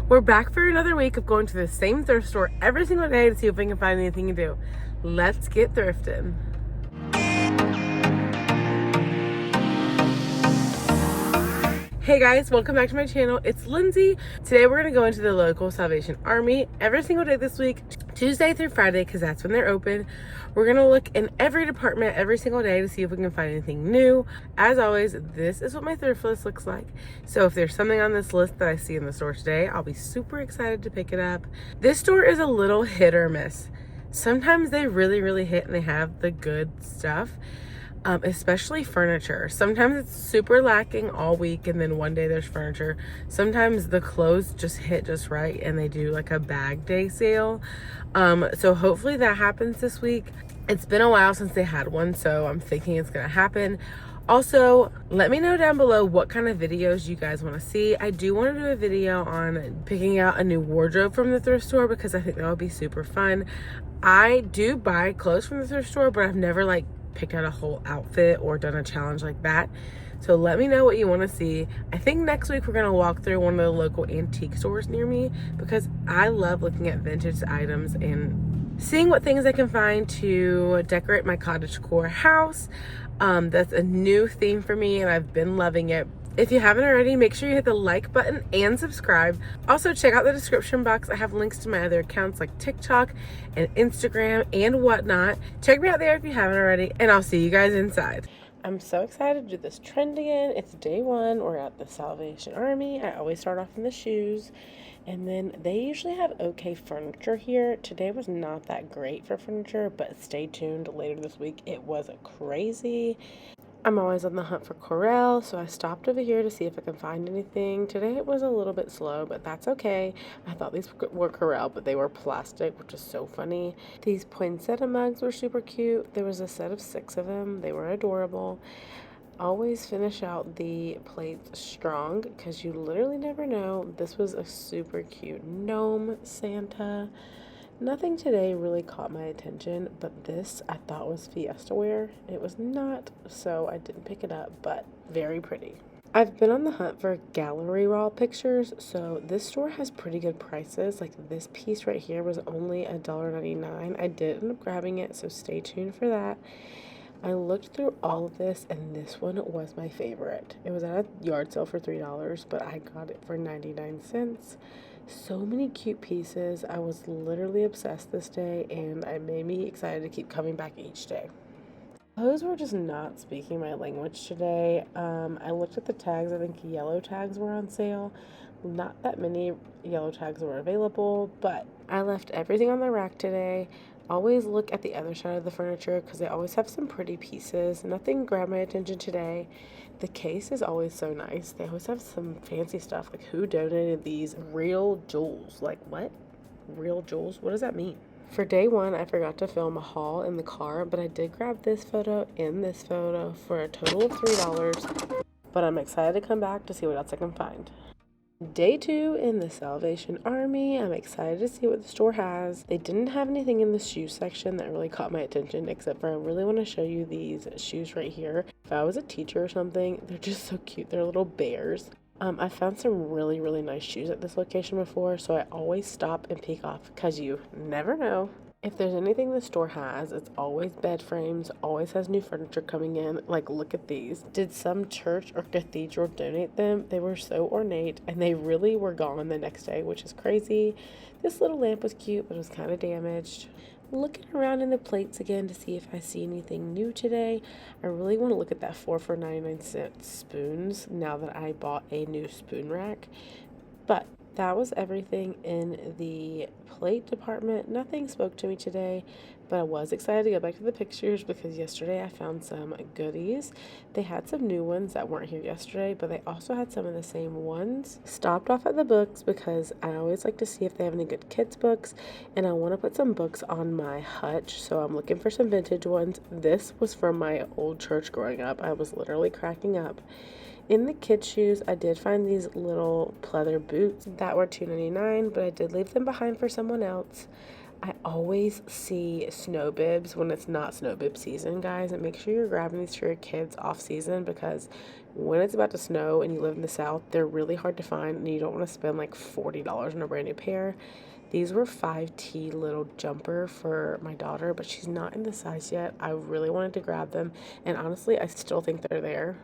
We're back for another week of going to the same thrift store every single day to see if we can find anything to do. Let's get thrifting. Hey guys, welcome back to my channel. It's Lindsay. Today we're going to go into the local Salvation Army every single day this week, Tuesday through Friday, because that's when they're open. We're going to look in every department every single day to see if we can find anything new. As always, this is what my thrift list looks like. So if there's something on this list that I see in the store today, I'll be super excited to pick it up. This store is a little hit or miss. Sometimes they really hit and they have the good stuff. Especially furniture. Sometimes it's super lacking all week and then one day there's furniture. Sometimes the clothes just hit just right and they do like a bag day sale. So hopefully that happens this week. It's been a while since they had one, so I'm thinking it's gonna happen. Also, let me know down below what kind of videos you guys want to see. I do want to do a video on picking out a new wardrobe from the thrift store because I think that would be super fun. I do buy clothes from the thrift store, but I've never like pick out a whole outfit or done a challenge like that. So let me know what you want to see. I think next week we're going to walk through one of the local antique stores near me because I love looking at vintage items and seeing what things I can find to decorate my cottagecore house. That's a new theme for me and I've been loving it. If you haven't already, make sure you hit the like button and subscribe. Also, check out the description box. I have links to my other accounts like TikTok and Instagram and whatnot. Check me out there if you haven't already, and I'll see you guys inside. I'm so excited to do this trend again. It's day one. We're at the Salvation Army. I always start off in the shoes, and then they usually have okay furniture here. Today was not that great for furniture, but stay tuned. Later this week, it was crazy. I'm always on the hunt for Corel, so I stopped over here to see if I can find anything. Today it was a little bit slow, but that's okay. I thought these were Corel, but they were plastic, which is so funny. These poinsettia mugs were super cute. There was a set of 6 of them. They were adorable. Always finish out the plates strong because you literally never know. This was a super cute gnome Santa. Nothing today really caught my attention, but this I thought was Fiesta wear. It was not, so I didn't pick it up, but very pretty. I've been on the hunt for gallery wall pictures, so this store has pretty good prices. Like this piece right here was only $1.99. I did end up grabbing it, so stay tuned for that. I looked through all of this, and this one was my favorite. It was at a yard sale for $3, but I got it for 99 cents. So many cute pieces. I was literally obsessed this day, and it made me excited to keep coming back each day. Clothes were just not speaking my language today. I looked at the tags. I think yellow tags were on sale. Not that many yellow tags were available, but I left everything on the rack today. Always look at the other side of the furniture because they always have some pretty pieces. Nothing grabbed my attention today. The case is always so nice. They always have some fancy stuff. Like, who donated these real jewels? Like, what? Real jewels? What does that mean? For day one, I forgot to film a haul in the car, but I did grab this photo and this photo for a total of $3. But I'm excited to come back to see what else I can find. Day 2 in the Salvation Army. I'm excited to see what the store has. They didn't have anything in the shoe section that really caught my attention, except for I really want to show you these shoes right here. If I was a teacher or something, they're just so cute. They're little bears. I found some really nice shoes at this location before, so I always stop and peek off because you never know. If there's anything the store has, it's always bed frames, always has new furniture coming in. Like, look at these. Did some church or cathedral donate them? They were so ornate, and they really were gone the next day, which is crazy. This little lamp was cute, but it was kind of damaged. Looking around in the plates again to see if I see anything new today. I really want to look at that 4 for 99-cent spoons now that I bought a new spoon rack. But that was everything in the plate department. Nothing spoke to me today, but I was excited to go back to the pictures because yesterday I found some goodies. They had some new ones that weren't here yesterday, but they also had some of the same ones. Stopped off at the books because I always like to see if they have any good kids books, and I want to put some books on my hutch, so I'm looking for some vintage ones. This was from my old church growing up. I was literally cracking up. In the kids' shoes, I did find these little pleather boots that were $2.99, but I did leave them behind for someone else. I always see snow bibs when it's not snow bib season, guys, and make sure you're grabbing these for your kids off season because when it's about to snow and you live in the South, they're really hard to find and you don't want to spend like $40 on a brand new pair. These were 5T little jumper for my daughter, but she's not in the size yet. I really wanted to grab them, and honestly, I still think they're there.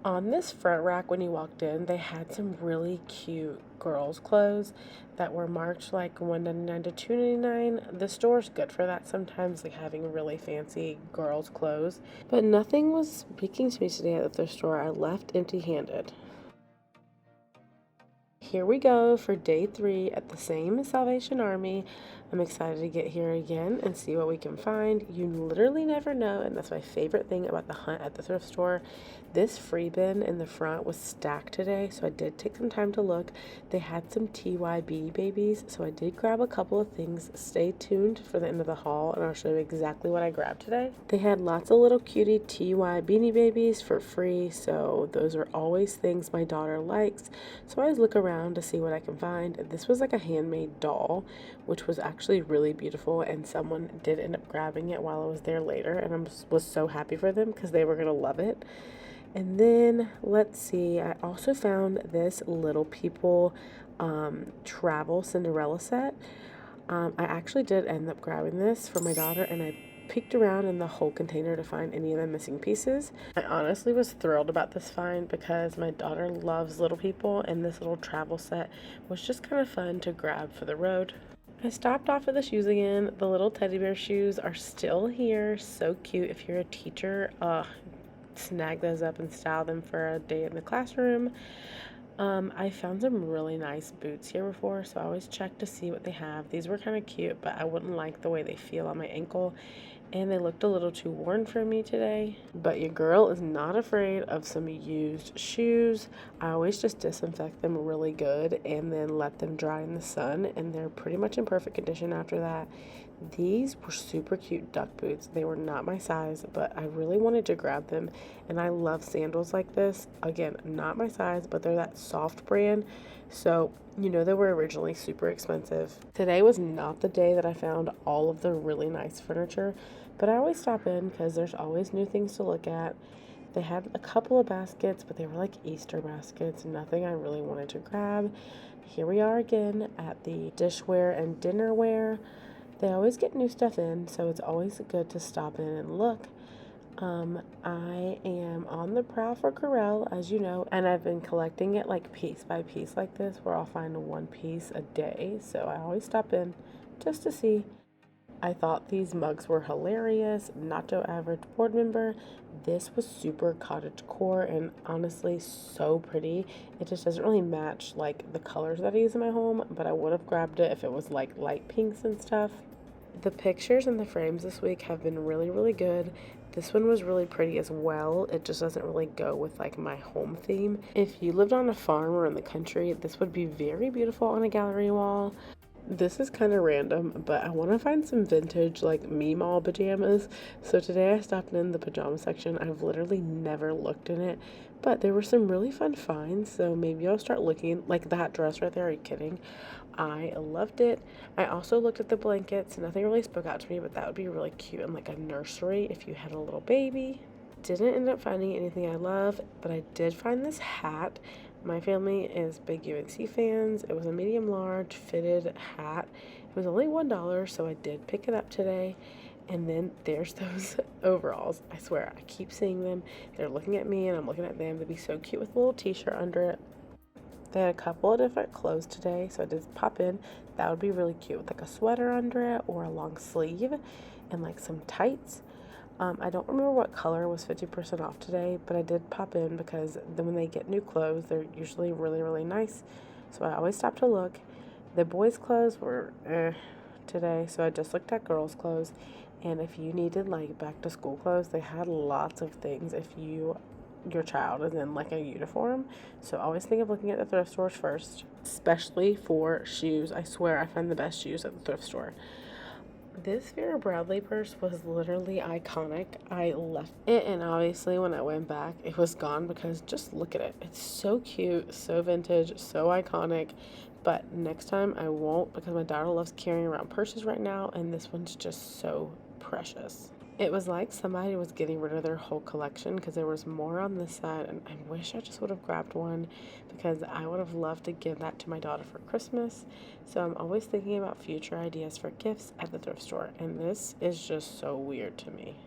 On this front rack, when you walked in, they had some really cute girls' clothes that were marked like $1.99 to $2.99. The store's good for that sometimes, like having really fancy girls' clothes. But nothing was speaking to me today at the thrift store. I left empty-handed. Here we go for day 3 at the same Salvation Army. I'm excited to get here again and see what we can find. You literally never know, and that's my favorite thing about the hunt at the thrift store. This free bin in the front was stacked today, so I did take some time to look. They had some TYB babies, so I did grab a couple of things. Stay tuned for the end of the haul, and I'll show you exactly what I grabbed today. They had lots of little cutie TY beanie babies for free, so those are always things my daughter likes. So I always look around to see what I can find. This was like a handmade doll, which was actually really beautiful, and someone did end up grabbing it while I was there later, and I was so happy for them because they were gonna love it. And then let's see, I also found this Little People travel Cinderella set. I actually did end up grabbing this for my daughter, and I peeked around in the whole container to find any of the missing pieces. I honestly was thrilled about this find because my daughter loves Little People, and this little travel set was just kind of fun to grab for the road. I stopped off at the shoes again. The little teddy bear shoes are still here. So cute. If you're a teacher, snag those up and style them for a day in the classroom. I found some really nice boots here before, so I always check to see what they have. These were kind of cute, but I wouldn't like the way they feel on my ankle, and they looked a little too worn for me today. But your girl is not afraid of some used shoes. I always just disinfect them really good and then let them dry in the sun, and they're pretty much in perfect condition after that. These were super cute duck boots. They were not my size, but I really wanted to grab them, and I love sandals like this. Again, not my size, but they're that soft brand, so you know they were originally super expensive. Today was not the day that I found all of the really nice furniture, but I always stop in because there's always new things to look at. They had a couple of baskets, but they were like Easter baskets, nothing I really wanted to grab. Here we are again at the dishware and dinnerware. They always get new stuff in, so it's always good to stop in and look. I am on the prowl for Corelle, as you know, and I've been collecting it like piece by piece like this, where I'll find one piece a day, so I always stop in just to see. I thought these mugs were hilarious. Nacho Average board member. This was super cottagecore and honestly so pretty. It just doesn't really match like the colors that I use in my home, but I would have grabbed it if it was like light pinks and stuff. The pictures and the frames this week have been really, really good. This one was really pretty as well. It just doesn't really go with like my home theme. If you lived on a farm or in the country, this would be very beautiful on a gallery wall. This is kind of random, but I want to find some vintage like Meemaw pajamas. So today I stopped in the pajama section. I've literally never looked in it, but there were some really fun finds. So maybe I'll start looking. Like that dress right there, are you kidding? I loved it. I also looked at the blankets. Nothing really spoke out to me, but that would be really cute in like a nursery if you had a little baby. Didn't end up finding anything I love, but I did find this hat. My family is big UNC fans. It was a medium large fitted hat. It was only $1, so I did pick it up today. And then there's those overalls. I swear, I keep seeing them. They're looking at me and I'm looking at them. They'd be so cute with a little t-shirt under it. They had a couple of different clothes today, so I did pop in. That would be really cute with like a sweater under it or a long sleeve and like some tights. I don't remember what color was 50% off today, but I did pop in because then when they get new clothes, they're usually really, really nice. So I always stop to look. The boys' clothes were today, so I just looked at girls' clothes. And if you needed like back to school clothes, they had lots of things if your child is in like a uniform. So always think of looking at the thrift stores first, especially for shoes. I swear I find the best shoes at the thrift store. This Vera Bradley purse was literally iconic. I left it, and obviously when I went back it was gone because just look at it. It's so cute, so vintage, so iconic. But next time I won't, because my daughter loves carrying around purses right now, and this one's just so precious. It was like somebody was getting rid of their whole collection because there was more on this side, and I wish I just would have grabbed one because I would have loved to give that to my daughter for Christmas. So I'm always thinking about future ideas for gifts at the thrift store, and this is just so weird to me.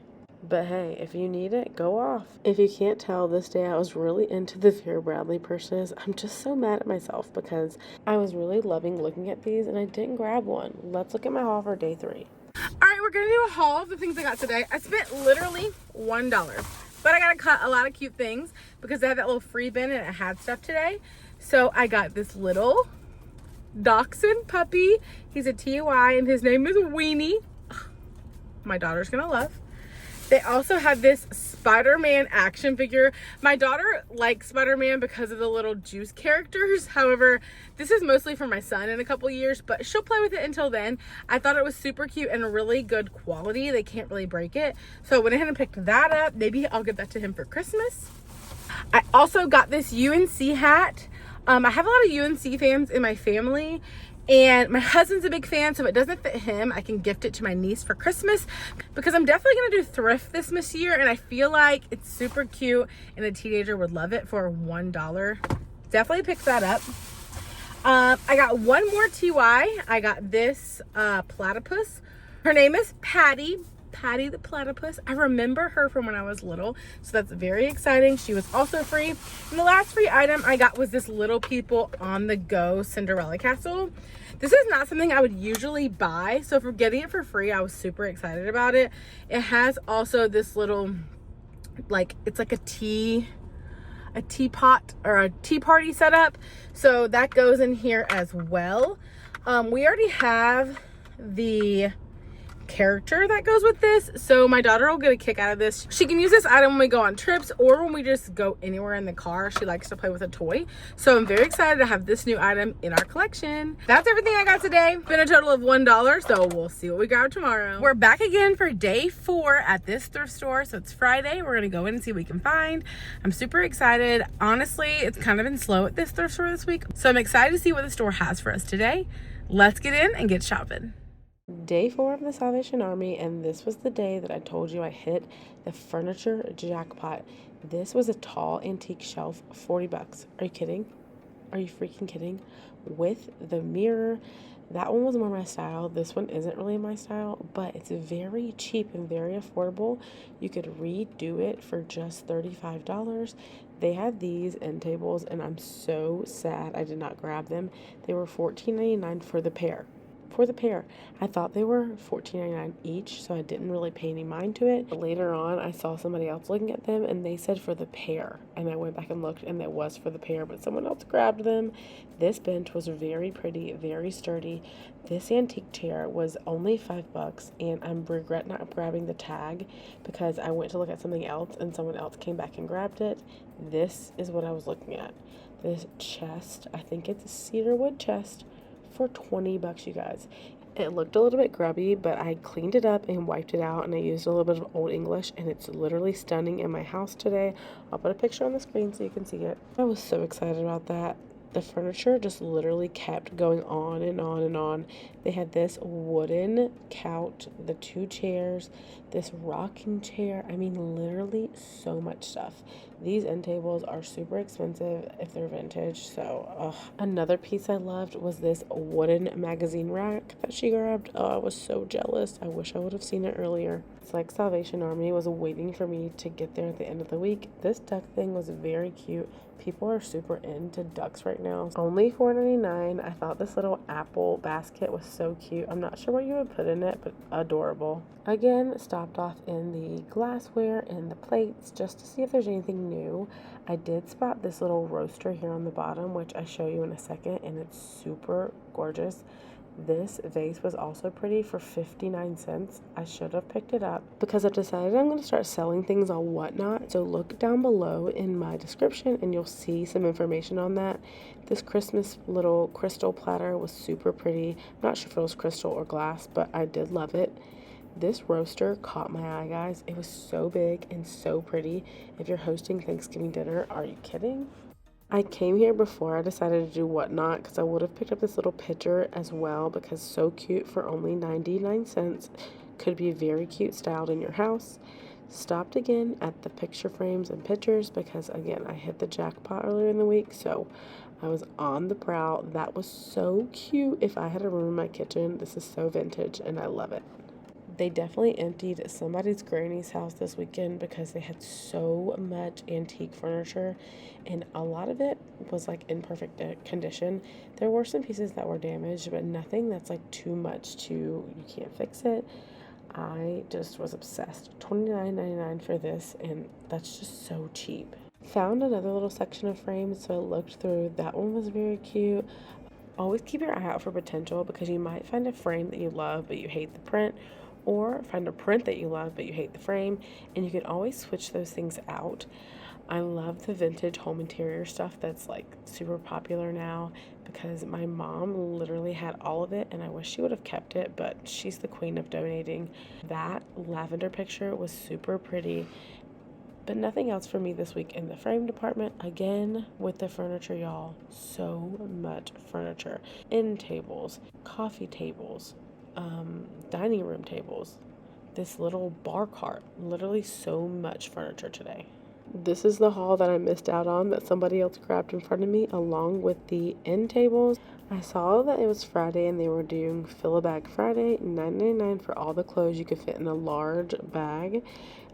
But hey, if you need it, go off. If you can't tell, this day I was really into the Vera Bradley purses. I'm just so mad at myself because I was really loving looking at these and I didn't grab one. Let's look at my haul for day 3. All right, we're gonna do a haul of the things I got today. I spent literally $1, but I got to cut a lot of cute things because they had that little free bin and it had stuff today. So I got this little dachshund puppy. He's a TY and his name is Weenie. My daughter's gonna love. They also have this Spider-Man action figure. My daughter likes Spider-Man because of the little juice characters. However, this is mostly for my son in a couple years, but she'll play with it until then. I thought it was super cute and really good quality. They can't really break it. So I went ahead and picked that up. Maybe I'll give that to him for Christmas. I also got this UNC hat. I have a lot of UNC fans in my family. And my husband's a big fan, so if it doesn't fit him, I can gift it to my niece for Christmas because I'm definitely going to do thrift this year, and I feel like it's super cute and a teenager would love it for $1. Definitely pick that up. I got one more TY. I got this platypus. Her name is Patty the platypus. I remember her from when I was little, so that's very exciting. She was also free. And the last free item I got was this Little People on the Go Cinderella castle. This is not something I would usually buy, so for getting it for free, I was super excited about it. It has also this little, like, it's like a teapot or a tea party setup, so that goes in here as well. We already have the character that goes with this, so my daughter will get a kick out of this. She can use this item when we go on trips or when we just go anywhere in the car. She likes to play with a toy, so I'm very excited to have this new item in our collection. That's everything I got today. Been a total of $1, so we'll see what we grab tomorrow. We're back again for day 4 at this thrift store, so it's Friday. We're gonna go in and see what we can find. I'm super excited. Honestly, it's kind of been slow at this thrift store this week, so I'm excited to see what the store has for us today. Let's get in and get shopping. Day 4 of the Salvation Army, and this was the day that I told you I hit the furniture jackpot. This was a tall antique shelf, 40 bucks. Are you kidding? Are you freaking kidding? With the mirror. That one was more my style. This one isn't really my style, but it's very cheap and very affordable. You could redo it for just $35. They had these end tables, and I'm so sad I did not grab them. They were $14.99 for the pair. I thought they were $14.99 each, so I didn't really pay any mind to it. But later on, I saw somebody else looking at them, and they said for the pair. And I went back and looked, and it was for the pair, but someone else grabbed them. This bench was very pretty, very sturdy. This antique chair was only $5, and I'm regret not grabbing the tag because I went to look at something else, and someone else came back and grabbed it. This is what I was looking at. This chest, I think it's a cedar wood chest, for $20, you guys. It looked a little bit grubby, but I cleaned it up and wiped it out, and I used a little bit of Old English, and it's literally stunning in my house today. I'll put a picture on the screen so you can see it. I was so excited about that. The furniture just literally kept going on and on and on. They had this wooden couch, the 2 chairs, this rocking chair. I mean, literally so much stuff. These end tables are super expensive if they're vintage. So another piece I loved was this wooden magazine rack that she grabbed. Oh, I was so jealous. I wish I would have seen it earlier. It's like Salvation Army was waiting for me to get there at the end of the week. This duck thing was very cute. People are super into ducks right now. Only $4.99. I thought this little apple basket was so cute. I'm not sure what you would put in it, but adorable. Again, stopped off in the glassware and the plates just to see if there's anything new. I did spot this little roaster here on the bottom, which I show you in a second, and it's super gorgeous. This vase was also pretty for 59 cents. I should have picked it up because I've decided I'm going to start selling things on Whatnot. So look down below in my description and you'll see some information on that. This Christmas little crystal platter was super pretty. I'm not sure if it was crystal or glass, but I did love it. This roaster caught my eye, guys. It was so big and so pretty. If you're hosting Thanksgiving dinner, are you kidding? I came here before I decided to do Whatnot because I would have picked up this little pitcher as well because so cute for only 99 cents. could be very cute styled in your house. Stopped again at the picture frames and pictures because, again, I hit the jackpot earlier in the week, so I was on the prowl. That was so cute. If I had a room in my kitchen, this is so vintage and I love it. They definitely emptied somebody's granny's house this weekend because they had so much antique furniture, and a lot of it was like in perfect condition. There were some pieces that were damaged, but nothing that's like too much to you can't fix it. I just was obsessed. $29.99 for this, and that's just so cheap. Found another little section of frames, so I looked through. That one was very cute. Always keep your eye out for potential because you might find a frame that you love but you hate the print, or find a print that you love but you hate the frame, and you can always switch those things out. I love the vintage home interior stuff that's like super popular now because my mom literally had all of it and I wish she would have kept it, but she's the queen of donating. That lavender picture was super pretty, but nothing else for me this week in the frame department. Again, with the furniture, y'all, so much furniture. End tables, coffee tables, dining room tables, this little bar cart, literally so much furniture today. This is the haul that I missed out on that somebody else grabbed in front of me along with the end tables. I saw that it was Friday and they were doing Fill a Bag Friday, $9.99 for all the clothes you could fit in a large bag.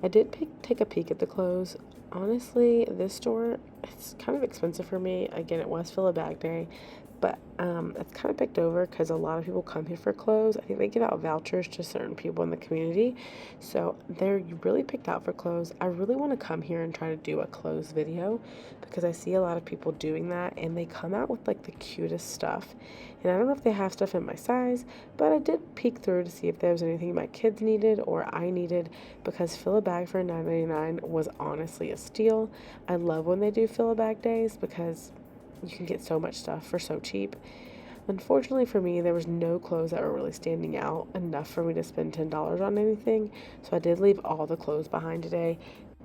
I did take a peek at the clothes. Honestly, this store, it's kind of expensive for me. Again, it was Fill a Bag Day, but it's kind of picked over because a lot of people come here for clothes. I think they give out vouchers to certain people in the community, so they're really picked out for clothes. I really want to come here and try to do a clothes video because I see a lot of people doing that, and they come out with like the cutest stuff. And I don't know if they have stuff in my size, but I did peek through to see if there was anything my kids needed or I needed, because Fill a Bag for $9.99 was honestly a steal. I love when they do Fill a Bag days because you can get so much stuff for so cheap. Unfortunately for me, there was no clothes that were really standing out enough for me to spend $10 on anything, so I did leave all the clothes behind today.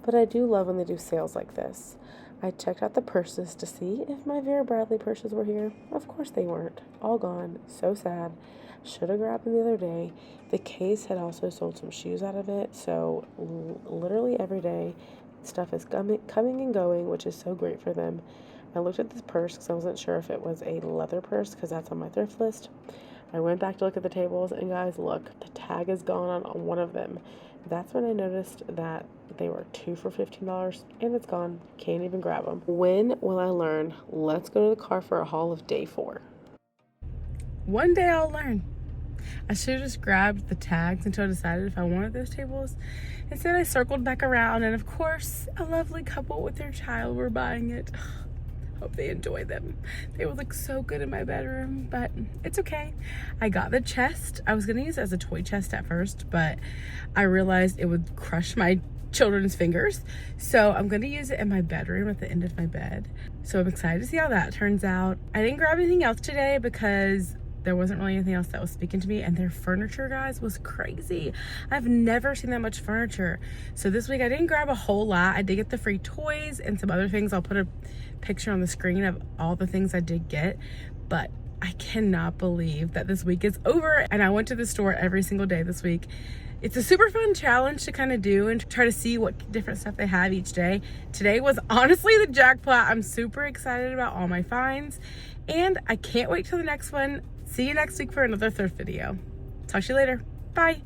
But I do love when they do sales like this. I checked out the purses to see if my Vera Bradley purses were here. Of course they weren't. All gone. So sad. Should have grabbed them the other day. The case had also sold some shoes out of it, so literally every day stuff is coming and going, which is so great for them. I looked at this purse because I wasn't sure if it was a leather purse because that's on my thrift list. I went back to look at the tables, and guys, look, the tag is gone on one of them. That's when I noticed that they were 2 for $15 and it's gone. Can't even grab them. When will I learn? Let's go to the car for a haul of day 4. One day I'll learn. I should have just grabbed the tags until I decided if I wanted those tables. Instead, I circled back around, and of course, a lovely couple with their child were buying it. Hope they enjoy them. They would look so good in my bedroom, but it's okay. I got the chest. I was gonna use it as a toy chest at first, but I realized it would crush my children's fingers, so I'm gonna use it in my bedroom at the end of my bed. So I'm excited to see how that turns out. I didn't grab anything else today because there wasn't really anything else that was speaking to me, and their furniture, guys, was crazy. I've never seen that much furniture. So this week I didn't grab a whole lot. I did get the free toys and some other things. I'll put a picture on the screen of all the things I did get, but I cannot believe that this week is over and I went to the store every single day this week. It's a super fun challenge to kind of do and try to see what different stuff they have each day. Today was honestly the jackpot. I'm super excited about all my finds, and I can't wait till the next one. See you next week for another thrift video. Talk to you later. Bye.